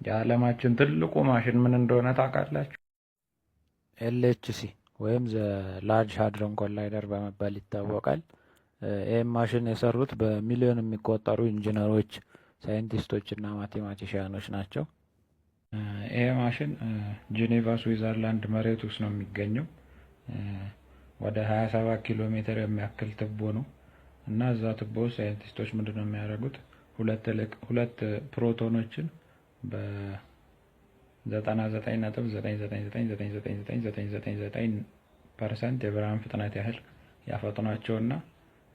የዓለማችን ትልቁ ማሽን ምን እንደሆነ ታውቃላችሁ? ኤልኤችሲ ወይም ዘ ላርጅ ሃድሮን ኮላይደር በመባል ይታወቃል። ይህም ማሽን የሰሩት በሚሊዮን የሚቆጠሩ ኢንጂነሮች፣ ሳይንቲስቶች እና ማቴማቲሽያኖች ናቸው። ይሄ ማሽን ጄኔቫ ስዊዘርላንድ መሬት ውስጥ ነው የሚገኘው። ወደ 27 ኪሎ ሜትር የሚያክል ትቦ ነው እና እዛ ትቦ ውስጥ ሳይንቲስቶች ምንድን ነው የሚያደርጉት? ሁለት ፕሮቶኖችን በ99.9999999% የብርሃን ፍጥነት ያህል ያፈጥኗቸውና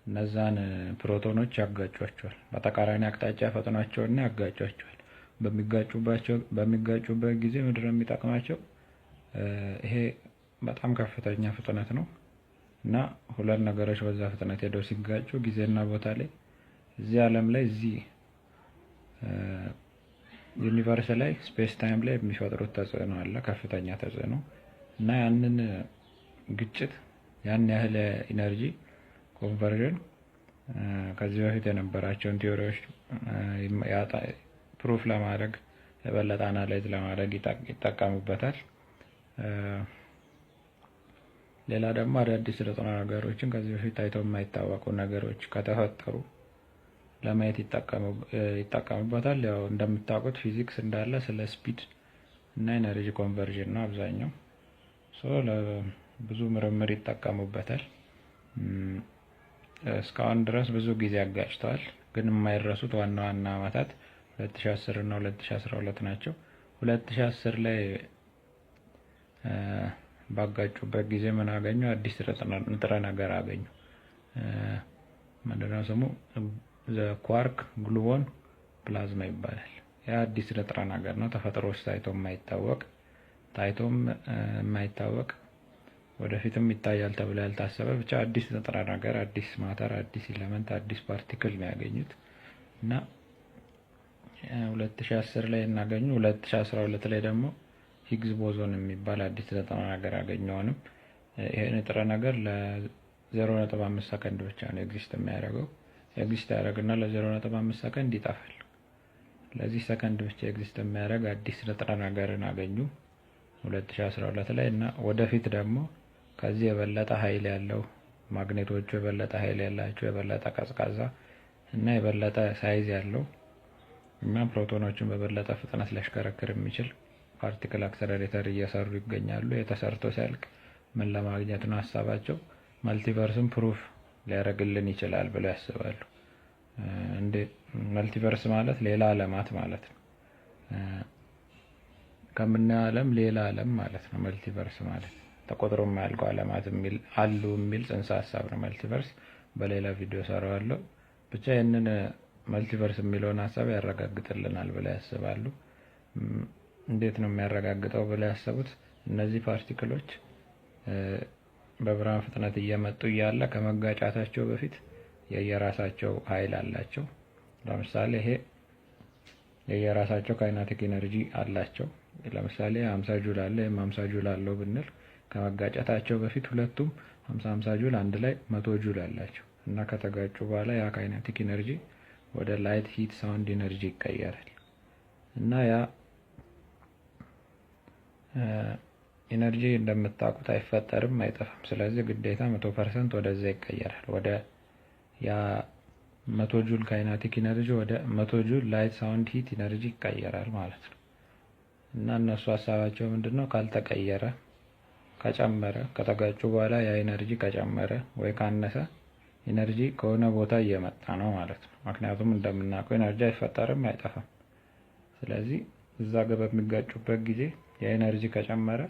እነዛን ፕሮቶኖች ያጋጯቸዋል። በተቃራኒ አቅጣጫ ያፈጥኗቸውና ያጋጯቸዋል። በሚጋጩበት ጊዜ ምንድን ነው የሚጠቅማቸው? ይሄ በጣም ከፍተኛ ፍጥነት ነው እና ሁለት ነገሮች በዛ ፍጥነት ሄደው ሲጋጩ ጊዜና ቦታ ላይ እዚህ ዓለም ላይ እዚህ ዩኒቨርስ ላይ ስፔስ ታይም ላይ የሚፈጥሩት ተጽዕኖ አለ፣ ከፍተኛ ተጽዕኖ እና ያንን ግጭት ያን ያህል ኢነርጂ ኮንቨርዥን ከዚህ በፊት የነበራቸውን ቲዎሪዎች ፕሩፍ ለማድረግ የበለጠ አናላይዝ ለማድረግ ይጠቀሙበታል። ሌላ ደግሞ አዳዲስ ንጥረ ነገሮችን ከዚህ በፊት ታይተው የማይታወቁ ነገሮች ከተፈጠሩ ለማየት ይጠቀሙበታል። ያው እንደምታውቁት ፊዚክስ እንዳለ ስለ ስፒድ እና ኤነርጂ ኮንቨርዥን ነው አብዛኛው። ለብዙ ምርምር ይጠቀሙበታል። እስካሁን ድረስ ብዙ ጊዜ አጋጭተዋል፣ ግን የማይረሱት ዋና ዋና ዓመታት 2010 እና 2012 ናቸው። 2010 ላይ ባጋጩበት ጊዜ ምን አገኙ? አዲስ ንጥረ ነገር አገኙ። ምንድነው ስሙ? ኳርክ ግሉዎን ፕላዝማ ይባላል። ያ አዲስ ንጥረ ነገር ነው፣ ተፈጥሮ ውስጥ ታይቶም የማይታወቅ ወደፊትም ይታያል ተብሎ ያልታሰበ ብቻ አዲስ ንጥረ ነገር፣ አዲስ ማተር፣ አዲስ ኤሌመንት፣ አዲስ ፓርቲክል ነው ያገኙት እና 2010 ላይ እናገኙ። 2012 ላይ ደግሞ ሂግዝ ቦዞን የሚባል አዲስ ንጥረ ነገር አገኘውንም። ይሄ ንጥረ ነገር ለ0.5 ሰከንድ ብቻ ነው ኤግዚስት የሚያደርገው። ኤግዚስት ያደርግና ለ0.5 ሰከንድ ይጠፋል። ለዚህ ሰከንድ ብቻ ኤግዚስት የሚያደርግ አዲስ ንጥረ ነገርን አገኙ 2012 ላይ እና ወደፊት ደግሞ ከዚህ የበለጠ ኃይል ያለው ማግኔቶቹ የበለጠ ኃይል ያላቸው የበለጠ ቀዝቃዛ እና የበለጠ ሳይዝ ያለው እና ፕሮቶኖችን በበለጠ ፍጥነት ሊያሽከረክር የሚችል ፓርቲክል አክሰለሬተር እየሰሩ ይገኛሉ። የተሰርቶ ሲያልቅ ምን ለማግኘት ነው ሀሳባቸው? መልቲቨርስን ፕሩፍ ሊያደርግልን ይችላል ብለው ያስባሉ። መልቲቨርስ ማለት ሌላ ዓለማት ማለት ነው። ከምናየው ዓለም ሌላ ዓለም ማለት ነው መልቲቨርስ ማለት። ተቆጥሮ የማያልቀው ዓለማት አሉ የሚል ጽንሰ ሀሳብ ነው መልቲቨርስ። በሌላ ቪዲዮ ሰራዋለሁ። ብቻ ይህንን መልቲቨርስ የሚለውን ሀሳብ ያረጋግጥልናል ብለው ያስባሉ። እንዴት ነው የሚያረጋግጠው ብለው ያሰቡት? እነዚህ ፓርቲክሎች በብርሃን ፍጥነት እየመጡ እያለ ከመጋጫታቸው በፊት የየራሳቸው ኃይል አላቸው። ለምሳሌ ይሄ የየራሳቸው ካይናቲክ ኢነርጂ አላቸው። ለምሳሌ 50 ጁል አለ፣ 50 ጁል አለው ብንል ከመጋጨታቸው በፊት ሁለቱም 50 ጁል አንድ ላይ 100 ጁል አላቸው እና ከተጋጩ በኋላ ያ ካይናቲክ ኢነርጂ ወደ ላይት፣ ሂት፣ ሳውንድ ኢነርጂ ይቀየራል እና ያ ኢነርጂ እንደምታውቁት አይፈጠርም፣ አይጠፋም። ስለዚህ ግዴታ 100% ወደዛ ይቀየራል። ወደ ያ 100 ጁል ካይናቲክ ኢነርጂ ወደ 100 ጁል ላይት፣ ሳውንድ፣ ሂት ኢነርጂ ይቀየራል ማለት ነው እና እነሱ ሀሳባቸው ምንድነው? ካልተቀየረ ከጨመረ ከተጋጩ በኋላ ያ ኢነርጂ ከጨመረ ወይ ካነሰ ኢነርጂ ከሆነ ቦታ እየመጣ ነው ማለት ነው። ምክንያቱም እንደምናውቀው ኢነርጂ አይፈጠርም፣ አይጠፋም። ስለዚህ እዛ ጋር በሚጋጩበት ጊዜ የኢነርጂ ከጨመረ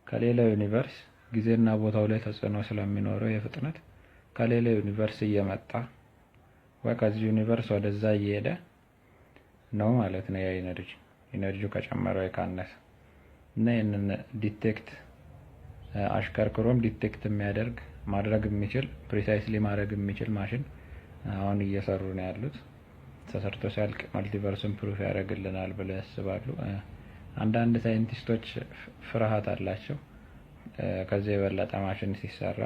ከሌላ ዩኒቨርስ ጊዜና ቦታው ላይ ተጽዕኖ ስለሚኖረው የፍጥነት ከሌላ ዩኒቨርስ እየመጣ ወይ ከዚህ ዩኒቨርስ ወደዛ እየሄደ ነው ማለት ነው። ያ ኢነርጂው ከጨመረ ወይ ካነሰ እና ይህንን ዲቴክት አሽከርክሮም ዲቴክት የሚያደርግ ማድረግ የሚችል ፕሪሳይስሊ ማድረግ የሚችል ማሽን አሁን እየሰሩ ነው ያሉት። ተሰርቶ ሲያልቅ መልቲቨርስን ፕሩፍ ያደርግልናል ብለው ያስባሉ። አንዳንድ ሳይንቲስቶች ፍርሃት አላቸው። ከዚህ የበለጠ ማሽን ሲሰራ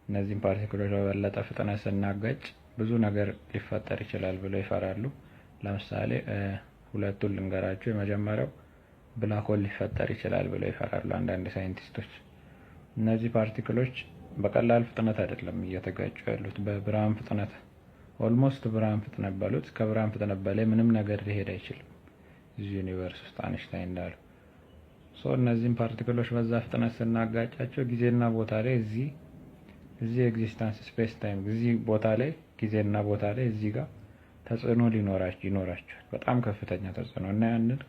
እነዚህን ፓርቲክሎች በበለጠ ፍጥነት ስናጋጭ ብዙ ነገር ሊፈጠር ይችላል ብለው ይፈራሉ። ለምሳሌ ሁለቱን ልንገራችሁ። የመጀመሪያው ብላክ ሆል ሊፈጠር ይችላል ብለው ይፈራሉ አንዳንድ ሳይንቲስቶች። እነዚህ ፓርቲክሎች በቀላል ፍጥነት አይደለም እየተጋጩ ያሉት፣ በብርሃን ፍጥነት ኦልሞስት ብርሃን ፍጥነት በሉት፣ ከብርሃን ፍጥነት በላይ ምንም ነገር ሊሄድ አይችልም እዚህ ዩኒቨርስ ውስጥ አይንስታይን እንዳለው። እነዚህም ፓርቲክሎች በዛ ፍጥነት ስናጋጫቸው ጊዜና ቦታ ላይ እዚህ ኤግዚስተንስ ስፔስ ታይም እዚህ ቦታ ላይ ጊዜና ቦታ ላይ እዚህ ጋር ተጽዕኖ ይኖራቸዋል፣ በጣም ከፍተኛ ተጽዕኖ እና ያንን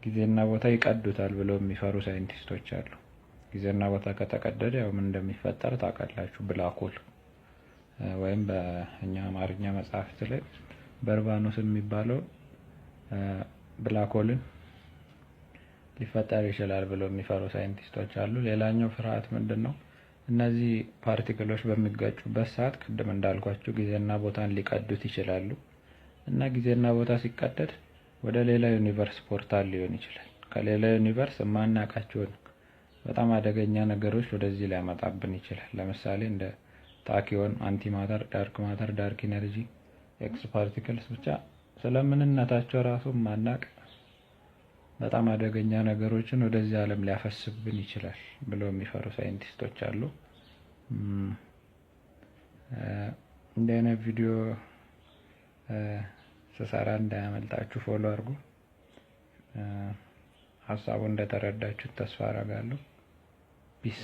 ጊዜና ቦታ ይቀዱታል ብለው የሚፈሩ ሳይንቲስቶች አሉ። ጊዜና ቦታ ከተቀደደ ያው ምን እንደሚፈጠር ታውቃላችሁ። ብላክ ሆል ወይም በእኛ አማርኛ መጽሐፍት ላይ በርባኖስ የሚባለው ብላክ ሆልን ሊፈጠር ይችላል ብለው የሚፈሩ ሳይንቲስቶች አሉ። ሌላኛው ፍርሃት ምንድነው? እነዚህ ፓርቲክሎች በሚጋጩበት ሰዓት ቅድም እንዳልኳችሁ ጊዜና ቦታን ሊቀዱት ይችላሉ እና ጊዜና ቦታ ሲቀደድ ወደ ሌላ ዩኒቨርስ ፖርታል ሊሆን ይችላል። ከሌላ ዩኒቨርስ የማናውቃቸውን በጣም አደገኛ ነገሮች ወደዚህ ሊያመጣብን ይችላል። ለምሳሌ እንደ ታኪዮን፣ አንቲማተር፣ ዳርክ ማተር፣ ዳርክ ኢነርጂ፣ ኤክስ ፓርቲክልስ፣ ብቻ ስለምንነታቸው ራሱ ማናቅ በጣም አደገኛ ነገሮችን ወደዚህ ዓለም ሊያፈስብን ይችላል ብለው የሚፈሩ ሳይንቲስቶች አሉ። እንዲህ አይነት ቪዲዮ ስሰራ እንዳያመልጣችሁ ፎሎ አድርጉ። ሀሳቡን እንደተረዳችሁት ተስፋ አደርጋለሁ። ፒስ